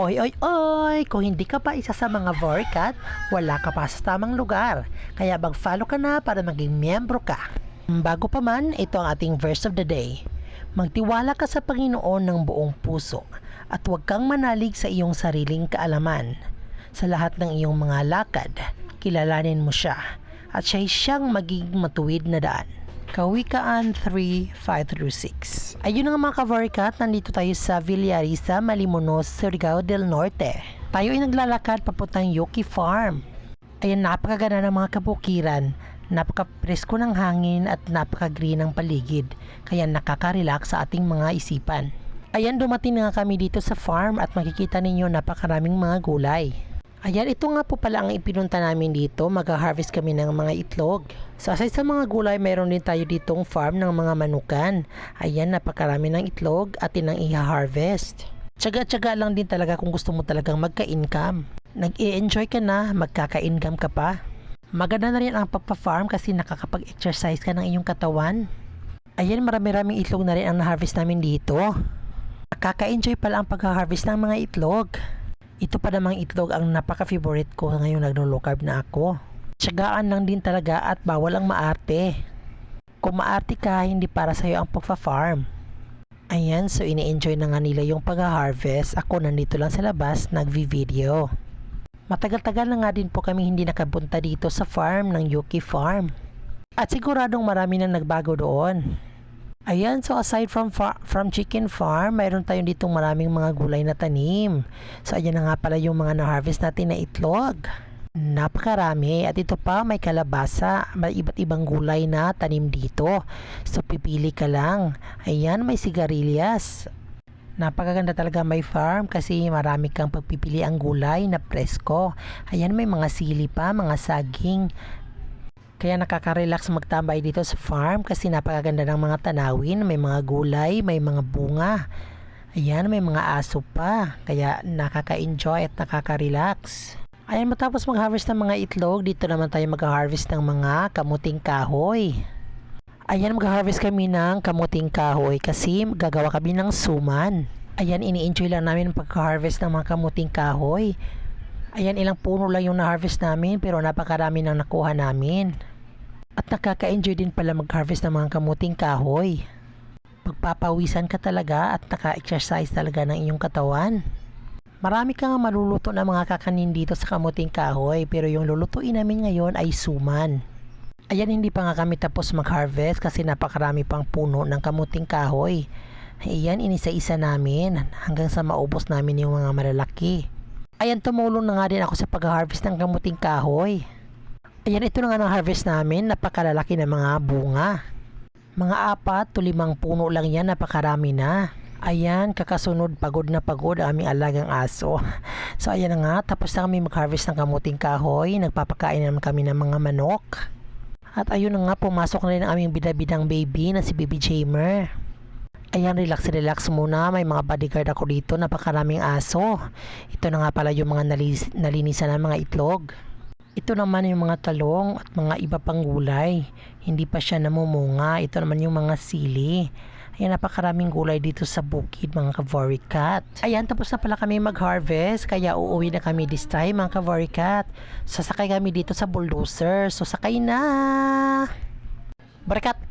Oy, oy, oy! Kung hindi ka pa isa sa mga Vorcat, wala ka pa sa tamang lugar. Kaya mag-follow ka na para maging miyembro ka. Bago pa man, ito ang ating verse of the day. Magtiwala ka sa Panginoon ng buong puso at huwag kang manalig sa iyong sariling kaalaman. Sa lahat ng iyong mga lakad, kilalanin mo siya at siyang magiging matuwid na daan. Kawikaan 3:5-6. Ayun nga mga ka-Vorcat, nandito tayo sa Villarisa, Malimonos, Surigao del Norte. Tayo ay naglalakad papuntang Yuki Farm. Ayan, napakaganda ng mga kabukiran, napaka-presko ng hangin at napaka-green ng paligid, kaya nakaka-relax sa ating mga isipan. Ayan, dumating na nga kami dito sa farm at makikita ninyo napakaraming mga gulay. Ayan, ito nga po pala ang ipinunta namin dito. Mag-harvest kami ng mga itlog. So aside sa mga gulay, mayroon din tayo ditong farm ng mga manukan. Ayan, napakarami ng itlog at inang i-harvest. Tsaga-tsaga lang din talaga kung gusto mo talagang magka-income. Nag-i-enjoy ka na, magkaka-income ka pa. Maganda na rin ang pagpa-farm kasi nakakapag-exercise ka ng iyong katawan. Ayan, marami-raming itlog na rin ang na-harvest namin dito. Nakaka-enjoy pala ang pag-harvest ng mga itlog. Ito pa namang itlog ang napaka-favorite ko ngayong naglo-low carb na ako. Tiyagaan lang din talaga at bawal ang maarte. Kung maarte ka, hindi para sa'yo ang pagpa-farm. Ayan, so ini-enjoy na nga nila yung pag-harvest. Ako nandito lang sa labas, nagvi-video. Matagal-tagal na nga din po kami hindi nakapunta dito sa farm ng Yuki Farm. At siguradong marami nang nagbago doon. Ayan, so aside from chicken farm, mayroon tayong ditong maraming mga gulay na tanim. So ayan na nga pala yung mga na-harvest natin na itlog. Napakarami, at ito pa may kalabasa, may iba't ibang gulay na tanim dito. So pipili ka lang. Ayan, may sigarilyas. Napakaganda talaga may farm kasi marami kang pagpipili ang gulay na presko. Ayan, may mga sili pa, mga saging. Kaya nakaka-relax magtambay dito sa farm kasi napakaganda ng mga tanawin, may mga gulay, may mga bunga. Ayan, may mga aso pa, kaya nakaka-enjoy at nakaka-relax. Ayan, matapos mag-harvest ng mga itlog, dito naman tayo mag-harvest ng mga kamuting kahoy. Ayan, mag-harvest kami ng kamuting kahoy kasi gagawa kami ng suman. Ayan, ini-enjoy lang namin pag-harvest ng mga kamuting kahoy. Ayan, ilang puno lang yung na-harvest namin pero napakarami nang nakuha namin. At nakaka-enjoy din pala mag-harvest ng mga kamuting kahoy. Pagpapawisan ka talaga at naka-exercise talaga ng iyong katawan. Marami ka nga maluluto na mga kakanin dito sa kamuting kahoy pero yung lulutuin namin ngayon ay suman. Ayan, hindi pa nga kami tapos mag-harvest kasi napakarami pang puno ng kamuting kahoy. Ayan, inisa-isa namin hanggang sa maubos namin yung mga malalaki. Ayan, tumulong na nga din ako sa pag-harvest ng kamuting kahoy. Ayan, ito na nga ng harvest namin, napakalalaki na mga bunga. Mga 4 to 5 puno lang yan, napakarami na. Ayan, kakasunod, pagod na pagod ang aming alagang aso. So ayan na nga, tapos na kami mag-harvest ng kamuting kahoy, nagpapakain naman kami ng mga manok. At ayun na nga, pumasok na rin ang aming bidabidang baby na si Baby Jamer. Ayan, relax muna. May mga bodyguard ako dito. Napakaraming aso. Ito na nga pala yung mga nalinisan ng mga itlog. Ito naman yung mga talong at mga iba pang gulay. Hindi pa siya namumunga. Ito naman yung mga sili. Ayan, napakaraming gulay dito sa bukid mga ka-Vorcat. Ayan, tapos na pala kami mag-harvest. Kaya uuwi na kami this time mga ka-Vorcat. Sasakay kami dito sa bulldozer. So sakay na! Barakat!